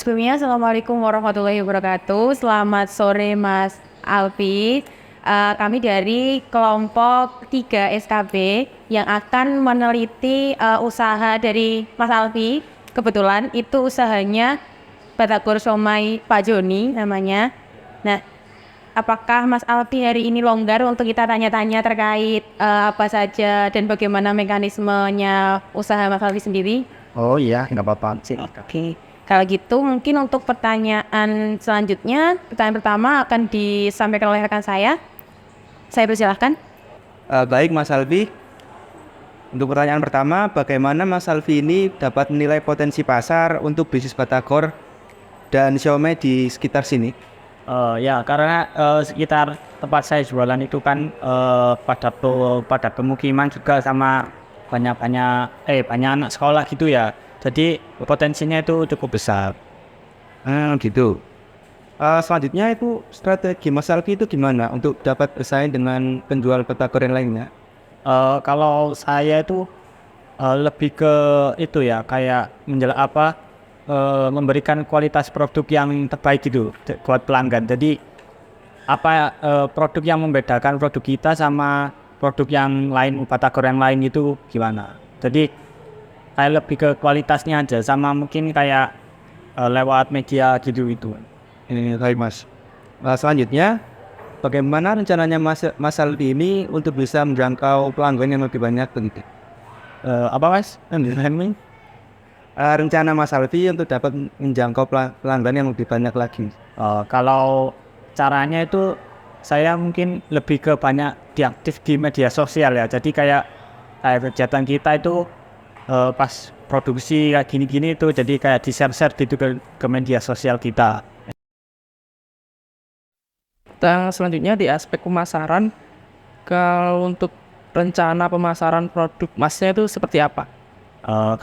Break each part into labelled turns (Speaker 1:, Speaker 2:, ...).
Speaker 1: Sebelumnya, Assalamualaikum warahmatullahi wabarakatuh. Selamat sore, Mas Alfi. Kami dari kelompok 3 SKB yang akan meneliti usaha dari Mas Alfi. Kebetulan itu usahanya Batagor Somai Pak Joni namanya. Nah, apakah Mas Alfi hari ini longgar untuk kita tanya-tanya terkait apa saja dan bagaimana mekanismenya usaha Mas Alfi sendiri?
Speaker 2: Oh iya, nggak apa-apa sih.
Speaker 1: Oke, kalau gitu mungkin untuk pertanyaan selanjutnya, pertanyaan pertama akan disampaikan oleh rekan saya. Saya persilahkan.
Speaker 2: Baik Mas Alfi, untuk pertanyaan pertama, bagaimana Mas Alfi ini dapat menilai potensi pasar untuk bisnis Batagor dan Xiaomi di sekitar sini?
Speaker 3: Ya, karena sekitar tempat saya jualan itu kan pada pemukiman juga sama banyak anak sekolah gitu ya. Jadi potensinya itu cukup besar.
Speaker 2: Gitu. Selanjutnya itu strategi Mas Alfi itu gimana untuk dapat bersaing dengan penjual Batagor yang lainnya?
Speaker 3: Kalau saya itu lebih ke itu ya, kayak memberikan kualitas produk yang terbaik gitu buat pelanggan. Jadi produk yang membedakan produk kita sama produk yang lain, Batagor yang lain itu gimana. Jadi kayak lebih ke kualitasnya aja, sama mungkin kayak lewat media gitu itu.
Speaker 2: Ini baik Mas. Selanjutnya, bagaimana rencananya Mas Alfi ini untuk bisa menjangkau pelanggan yang lebih banyak begitu?
Speaker 3: Apa Mas?
Speaker 2: Rencana Mas Alfi untuk dapat menjangkau pelanggan yang lebih banyak lagi.
Speaker 3: Kalau caranya itu saya mungkin lebih ke banyak diaktif di media sosial ya. Jadi kayak kegiatan kita itu pas produksi kayak gini-gini itu jadi kayak di-share gitu ke media sosial kita.
Speaker 4: Dan selanjutnya di aspek pemasaran, kalau untuk rencana pemasaran produk masnya itu seperti apa?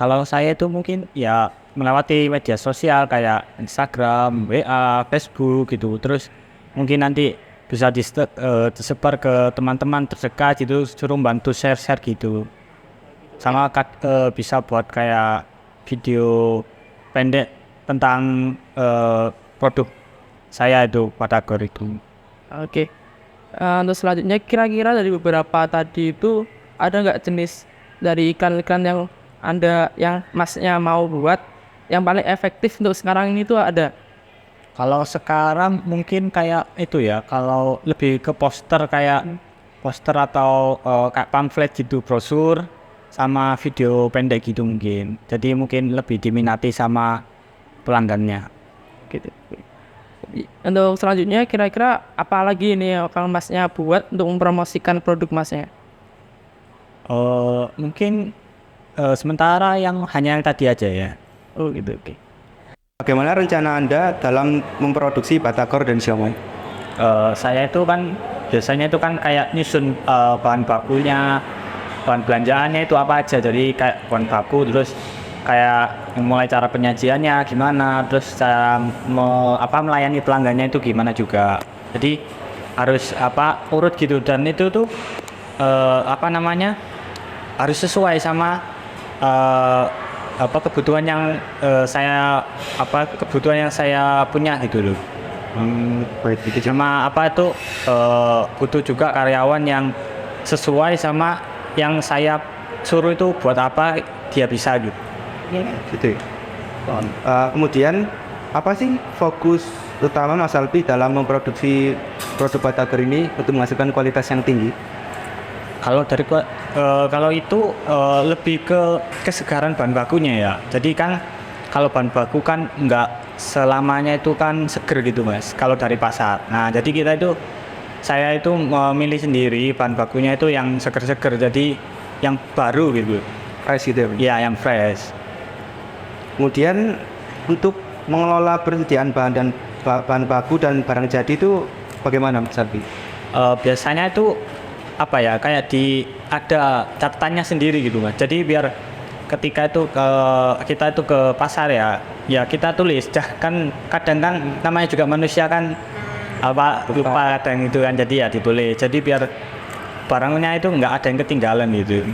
Speaker 3: Kalau saya itu mungkin ya melewati media sosial kayak Instagram, WA, Facebook gitu. Terus mungkin nanti bisa disebar ke teman-teman terdekat gitu, suruh bantu share-share gitu. Sama bisa buat kayak video pendek tentang produk saya itu Batagor itu.
Speaker 4: Oke. Untuk selanjutnya kira-kira dari beberapa tadi itu ada nggak jenis dari iklan-iklan yang masnya mau buat yang paling efektif untuk sekarang ini tuh ada?
Speaker 3: Kalau sekarang mungkin kayak itu ya, kalau lebih ke poster atau kayak pamflet gitu, brosur sama video pendek gitu mungkin. Jadi mungkin lebih diminati sama pelanggannya.
Speaker 4: Gitu. Untuk selanjutnya kira-kira apa lagi ini yang akan masnya buat untuk mempromosikan produk masnya?
Speaker 3: Mungkin sementara hanya yang tadi aja ya.
Speaker 4: Oh gitu, oke.
Speaker 2: Bagaimana rencana Anda dalam memproduksi Batagor dan Xiaomi?
Speaker 3: Saya itu kan biasanya itu kan kayak nyusun bahan bakunya, bahan belanjaannya itu apa aja. Jadi kayak bahan baku, terus kayak mulai cara penyajiannya gimana, terus cara melayani pelanggannya itu gimana juga. Jadi harus urut gitu, dan itu tuh harus sesuai sama kebutuhan yang saya punya gitu loh.
Speaker 2: Baik, itu
Speaker 3: Sama butuh juga karyawan yang sesuai sama yang saya suruh itu buat apa dia bisa gitu.
Speaker 2: gitu. Kemudian apa sih fokus utama Mas Alfi dalam memproduksi produk Batagor ini untuk menghasilkan kualitas yang tinggi?
Speaker 3: Kalau itu lebih ke kesegaran bahan bakunya ya. Jadi kan kalau bahan baku kan nggak selamanya itu kan seger gitu Mas, kalau dari pasar. Nah jadi saya itu memilih sendiri bahan bakunya itu yang seger-seger, jadi yang baru gitu.
Speaker 2: Fresh gitu ya?
Speaker 3: Ya, yang fresh.
Speaker 2: Kemudian untuk mengelola persediaan bahan baku dan barang jadi itu bagaimana Mas Alfi?
Speaker 3: Biasanya itu kayak ada catatannya sendiri gitu Mas. Jadi biar ketika kita itu ke pasar ya kita tulis. Kan kadang kan namanya juga manusia kan lupa kadang itu kan, jadi ya ditulis. Jadi biar barangnya itu nggak ada yang ketinggalan gitu.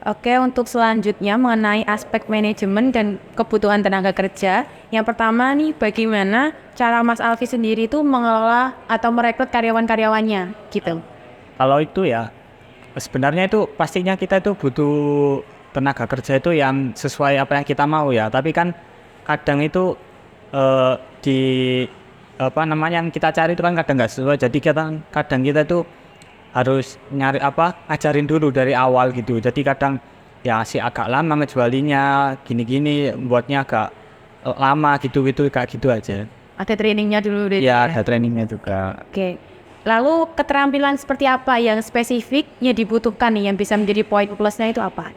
Speaker 1: Oke, untuk selanjutnya mengenai aspek manajemen dan kebutuhan tenaga kerja. Yang pertama nih, bagaimana cara Mas Alfi sendiri tuh mengelola atau merekrut karyawan-karyawannya gitu?
Speaker 3: Kalau itu ya sebenarnya itu pastinya kita itu butuh tenaga kerja itu yang sesuai apa yang kita mau ya. Tapi kan kadang itu di apa namanya yang kita cari itu kan kadang nggak sesuai. Jadi kadang kita itu harus nyari ngajarin dulu dari awal gitu. Jadi kadang ya sih agak lama ngejualinya gini-gini, buatnya agak lama gitu-gitu kayak gitu aja.
Speaker 1: Ada trainingnya dulu deh.
Speaker 3: Ya ada trainingnya juga.
Speaker 1: Oke. Lalu keterampilan seperti apa yang spesifiknya dibutuhkan nih yang bisa menjadi poin plusnya itu apa?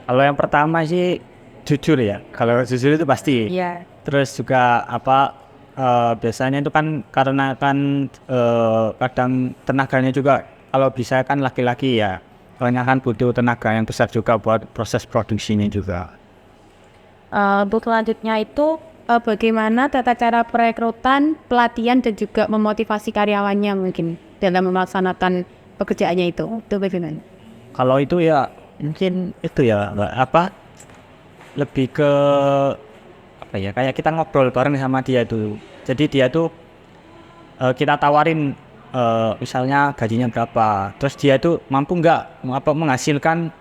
Speaker 3: Kalau yang pertama sih jujur ya. Kalau jujur itu pasti.
Speaker 1: Iya.
Speaker 3: Terus juga biasanya itu kan karena kan kadang tenaganya juga kalau bisa kan laki-laki ya. Soalnya kan butuh tenaga yang besar juga buat proses produksinya juga.
Speaker 1: Untuk selanjutnya itu bagaimana tata cara perekrutan, pelatihan dan juga memotivasi karyawannya mungkin dalam melaksanakan pekerjaannya itu bagaimana?
Speaker 3: Kalau itu ya mungkin itu ya lebih ke kayak kita ngobrol bareng sama dia tuh. Jadi dia tuh kita tawarin misalnya gajinya berapa, terus dia tuh mampu nggak menghasilkan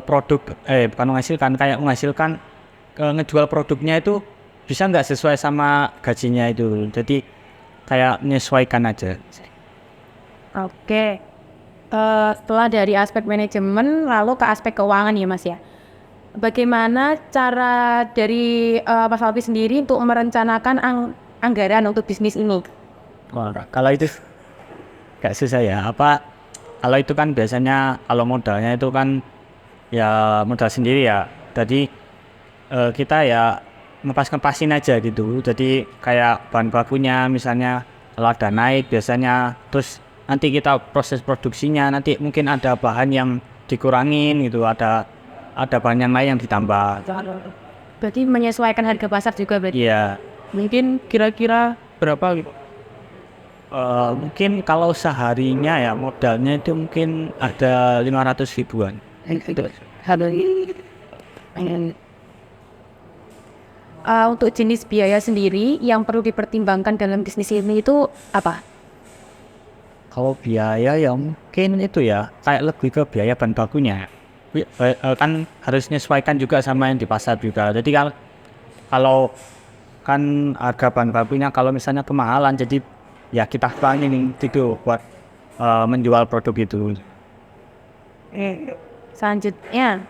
Speaker 3: bukan menghasilkan, kayak menghasilkan ngejual produknya itu bisa nggak sesuai sama gajinya itu. Jadi kayak menyesuaikan aja.
Speaker 1: Oke. Setelah dari aspek manajemen lalu ke aspek keuangan ya Mas ya. Bagaimana cara dari Mas Alfi sendiri untuk merencanakan anggaran untuk bisnis ini?
Speaker 3: Wah, kalau itu gak susah ya. Kalau itu kan biasanya kalau modalnya itu kan ya modal sendiri ya. Jadi kita ya ngepas-ngepasin aja gitu. Jadi kayak bahan bakunya misalnya kalau ada naik biasanya, terus nanti kita proses produksinya nanti mungkin ada bahan yang dikurangin gitu, ada bahan yang lain yang ditambah.
Speaker 1: Berarti menyesuaikan harga pasar juga berarti?
Speaker 3: Iya.
Speaker 4: Mungkin kira-kira berapa gitu?
Speaker 3: Mungkin kalau seharinya ya modalnya itu mungkin ada 500 ribuan.
Speaker 1: Untuk jenis biaya sendiri yang perlu dipertimbangkan dalam bisnis ini itu apa?
Speaker 3: Kalau biaya ya mungkin itu ya kayak lebih ke biaya bahan bakunya. Kan harus menyesuaikan juga sama yang di pasar juga. Jadi kalau kan harga bahan bakunya kalau misalnya kemahalan, jadi ya kita kurangin itu buat menjual produk itu.
Speaker 1: Selanjutnya,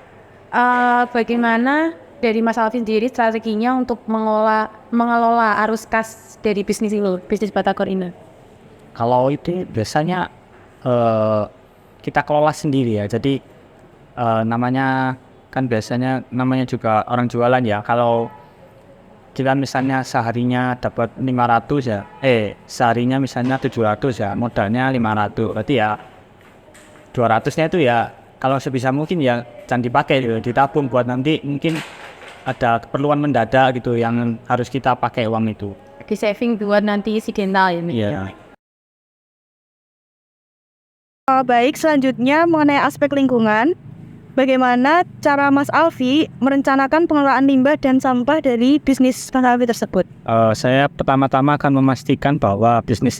Speaker 1: bagaimana dari Mas Alvin sendiri strateginya untuk mengelola arus kas dari bisnis ini, bisnis Batagor ini?
Speaker 3: Kalau itu biasanya kita kelola sendiri ya. Jadi namanya kan biasanya namanya juga orang jualan ya. Kalau kita misalnya seharinya dapat 500 ya, seharinya misalnya 700 ya, modalnya 500. Berarti ya 200-nya itu ya kalau sebisa mungkin ya jangan dipakai gitu, ditabung buat nanti mungkin ada keperluan mendadak gitu yang harus kita pakai uang itu.
Speaker 1: Di saving buat nanti insidental ini.
Speaker 3: Iya.
Speaker 5: Baik, selanjutnya mengenai aspek lingkungan. Bagaimana cara Mas Alfi merencanakan pengelolaan limbah dan sampah dari bisnis Mas Alfi tersebut?
Speaker 3: Saya pertama-tama akan memastikan bahwa bisnis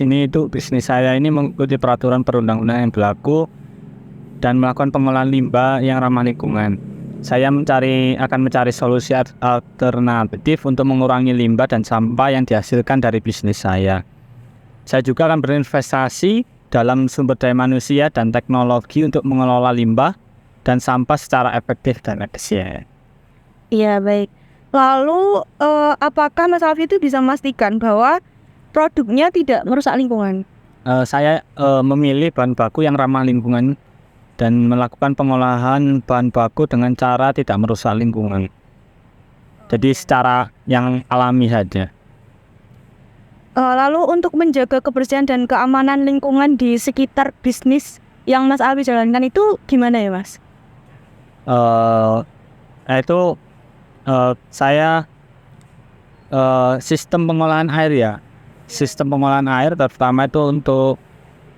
Speaker 3: saya ini mengikuti peraturan perundang-undangan yang berlaku dan melakukan pengolahan limbah yang ramah lingkungan. Saya akan mencari solusi alternatif untuk mengurangi limbah dan sampah yang dihasilkan dari bisnis saya. Saya juga akan berinvestasi dalam sumber daya manusia dan teknologi untuk mengelola limbah dan sampah secara efektif dan efisien.
Speaker 5: Iya, baik. Lalu, apakah Mas Alfi itu bisa memastikan bahwa produknya tidak merusak lingkungan?
Speaker 3: Saya memilih bahan baku yang ramah lingkungan dan melakukan pengolahan bahan baku dengan cara tidak merusak lingkungan. Jadi secara yang alami saja.
Speaker 5: Lalu untuk menjaga kebersihan dan keamanan lingkungan di sekitar bisnis yang Mas Alfi jalankan itu gimana ya, Mas?
Speaker 3: Saya sistem pengolahan air ya. Sistem pengolahan air terutama itu untuk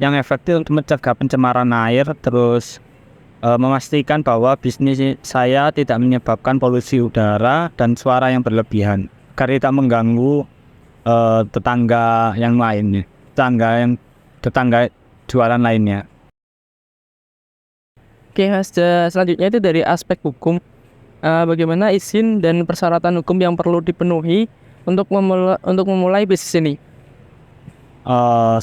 Speaker 3: yang efektif untuk mencegah pencemaran air, terus memastikan bahwa bisnis saya tidak menyebabkan polusi udara dan suara yang berlebihan, agar tidak mengganggu tetangga yang lainnya, tetangga jualan lainnya.
Speaker 4: Oke Mas, selanjutnya itu dari aspek hukum. Bagaimana izin dan persyaratan hukum yang perlu dipenuhi untuk memulai bisnis ini?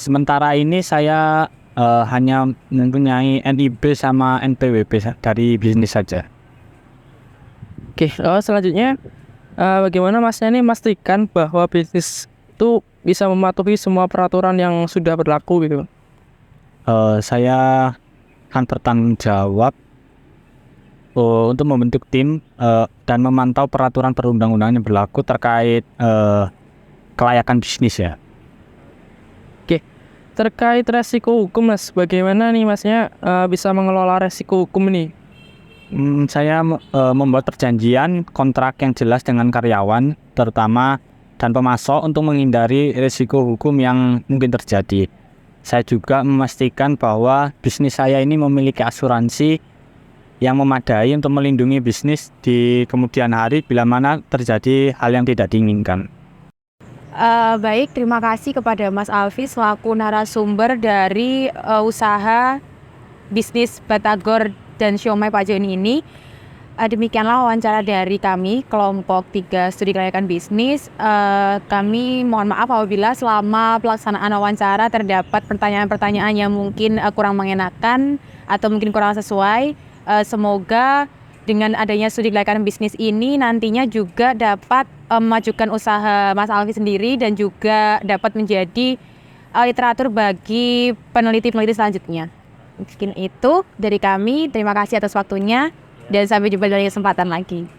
Speaker 3: Sementara ini saya hanya mempunyai NIB sama NPWP dari bisnis saja.
Speaker 4: Oke, selanjutnya bagaimana Masnya ini memastikan bahwa bisnis itu bisa mematuhi semua peraturan yang sudah berlaku gitu?
Speaker 3: Saya akan bertanggung jawab untuk membentuk tim dan memantau peraturan perundang-undangan yang berlaku terkait kelayakan bisnis ya.
Speaker 4: Oke, terkait resiko hukum Mas, bagaimana nih Masnya bisa mengelola resiko hukum ini?
Speaker 3: Saya membuat perjanjian kontrak yang jelas dengan karyawan terutama dan pemasok untuk menghindari risiko hukum yang mungkin terjadi. Saya juga memastikan bahwa bisnis saya ini memiliki asuransi yang memadai untuk melindungi bisnis di kemudian hari bila mana terjadi hal yang tidak diinginkan.
Speaker 1: Baik, terima kasih kepada Mas Alfi selaku narasumber dari usaha bisnis Batagor dan Siomay Pak Joni ini. Demikianlah wawancara dari kami, kelompok 3 studi kelayakan bisnis. Kami mohon maaf apabila selama pelaksanaan wawancara terdapat pertanyaan-pertanyaan yang mungkin kurang mengenakan atau mungkin kurang sesuai. Semoga dengan adanya studi kelayakan bisnis ini nantinya juga dapat memajukan usaha Mas Alfi sendiri dan juga dapat menjadi literatur bagi peneliti-peneliti selanjutnya. Mungkin itu dari kami. Terima kasih atas waktunya. Dan sampai jumpa di kesempatan lagi.